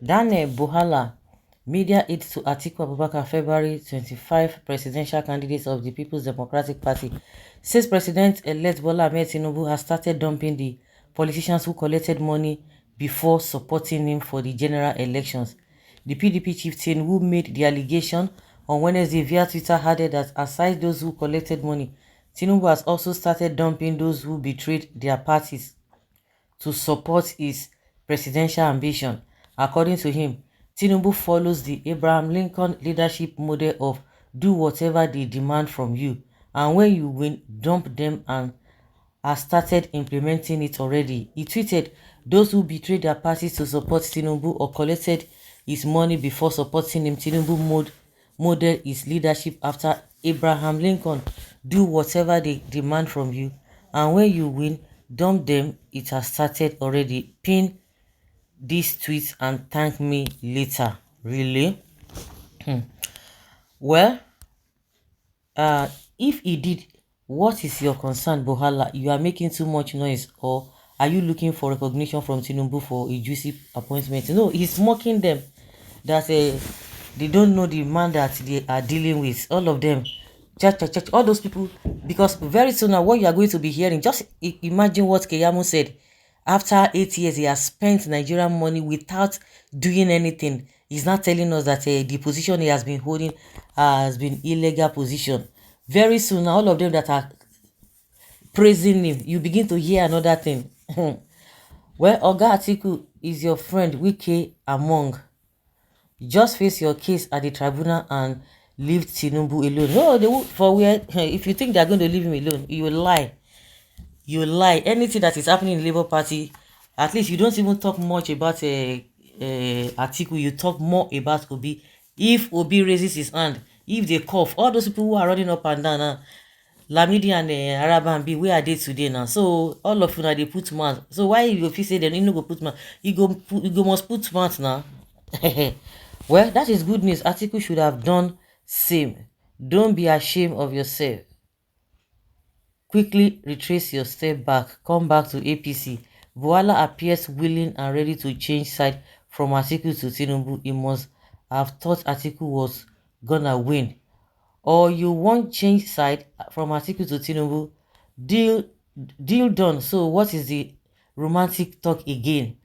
Dane Buhala, media aide to Atiku Abubakar, February 25, presidential candidate of the People's Democratic Party, says President-elect Bola Ahmed Tinubu has started dumping the politicians who collected money before supporting him for the general elections. The PDP chieftain who made the allegation on Wednesday via Twitter added that aside those who collected money, Tinubu has also started dumping those who betrayed their parties to support his presidential ambition. According to him, Tinubu follows the Abraham Lincoln leadership model of do whatever they demand from you, and when you win, dump them, and has started implementing it already. He tweeted, those who betrayed their parties to support Tinubu or collected his money before supporting him, Tinubu modeled his leadership after Abraham Lincoln. Do whatever they demand from you, and when you win, dump them. It has started already. Pin these tweets and thank me later. Really? Well, if he did, what is your concern, Bohala? You are making too much noise, or are you looking for recognition from Tinubu for a juicy appointment? No, he's mocking them that they don't know the man that they are dealing with. All of them, all those people, because very soon now what you are going to be hearing, just imagine what Keyamo said. After 8 years, he has spent Nigerian money without doing anything. He's not telling us that the position he has been holding has been illegal position. Very soon, all of them that are praising him, you begin to hear another thing. Well, Oga Atiku is your friend, Wike among. Just face your case at the tribunal and leave Tinubu alone. No, they will, for where if you think they're going to leave him alone, you will lie. You lie. Anything that is happening in the Labour Party, at least you don't even talk much about Atiku. You talk more about Obi. If Obi raises his hand, if they cough, all those people who are running up and down, Lamidi and Araban, where are they today now? So all of you now they put mouth. So why you say them you no go put mouth? You go must put mouth now. Well, that is good news. Atiku should have done same. Don't be ashamed of yourself. Quickly retrace your step back. Come back to APC. Boala appears willing and ready to change side from Atiku to Tinubu. He must have thought Atiku was gonna win. Or you won't change side from Atiku to Tinubu. Deal done. So what is the romantic talk again?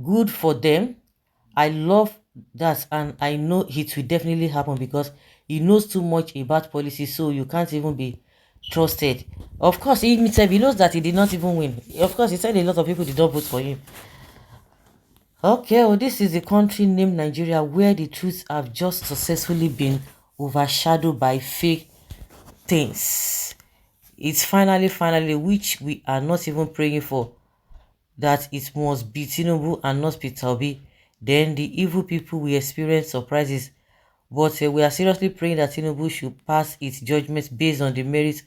Good for them. I love that, and I know it will definitely happen because he knows too much about policy, so you can't even be trusted. Of course, he himself, he knows that he did not even win. Of course, he said a lot of people did not vote for him. Okay, well, this is a country named Nigeria where the truths have just successfully been overshadowed by fake things. It's finally, which we are not even praying for, that it must be Tinubu and not Peter Obi. Then the evil people will experience surprises. But we are seriously praying that Tinubu should pass its judgment based on the merits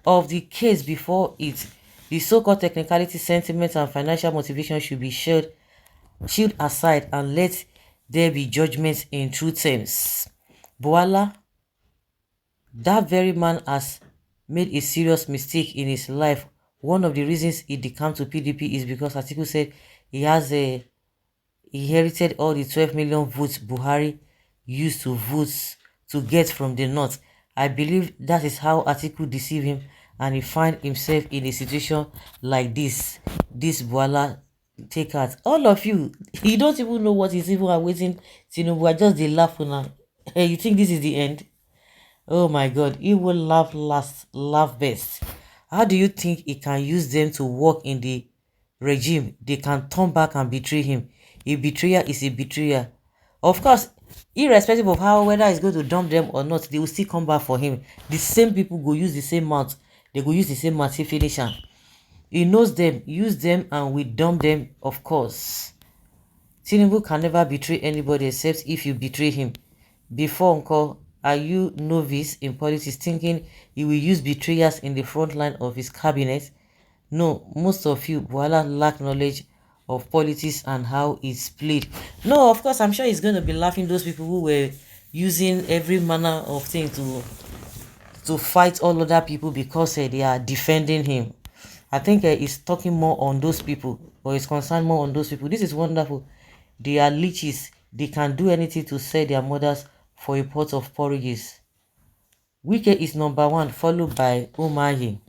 of the case before it. The so-called technicality, sentiment, and financial motivation should be shield aside and let there be judgment in true terms. Boala, that very man has made a serious mistake in his life. One of the reasons he decamped to PDP is because Atiku said he has inherited all the 12 million votes Buhari used to vote to get from the north. I believe that is how Atiku deceived him, and he find himself in a situation like this. This Boala take out. All of you, you don't even know what is even awaiting Tinubu. I just they laugh now. Hey, you think this is the end? Oh my God, he will laugh last, laugh best. How do you think he can use them to work in the regime? They can turn back and betray him. A betrayer is a betrayer. Of course, irrespective of how whether he's going to dump them or not, they will still come back for him. The same people go use the same mouth. They go use the same mouth to finish him. He knows them, use them, and we dump them, of course. Tinubu can never betray anybody except if you betray him. Before Uncle, are you novice in politics thinking he will use betrayers in the front line of his cabinet? No, most of you, Boala, lack knowledge of politics and how it's played. No, of course, I'm sure he's going to be laughing those people who were using every manner of thing to fight all other people because they are defending him. I think he's talking more on those people, or he's concerned more on those people. This is wonderful. They are leeches. they can do anything to sell their mothers for a pot of porridges. Wike is number one, followed by Umahi.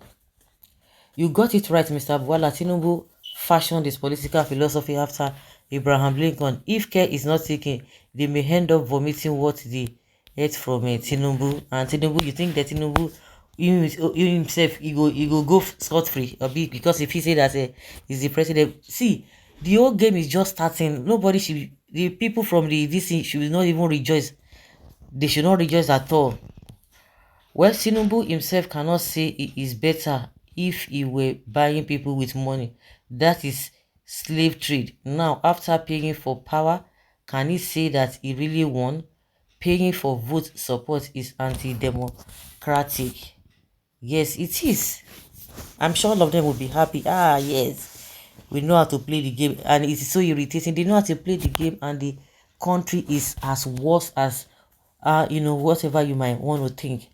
You got it right, Mr. Buwala. Tinubu fashioned his political philosophy after Abraham Lincoln. If care is not taken, they may end up vomiting what they ate from Tinubu. And Tinubu, you think that Tinubu, you himself, he go scot-free a bit, because if he say that he's the president, see, the whole game is just starting. Nobody should, the people from the DC should not even rejoice. They should not rejoice at all. Well, Tinubu himself cannot say it is better if he were buying people with money. That is slave trade. Now, after paying for power, can he say that he really won? Paying for vote support is anti-democratic. Yes, it is. I'm sure all of them will be happy. Ah, yes. We know how to play the game, and it is so irritating. They know how to play the game, and the country is as worse as, whatever you might want to think.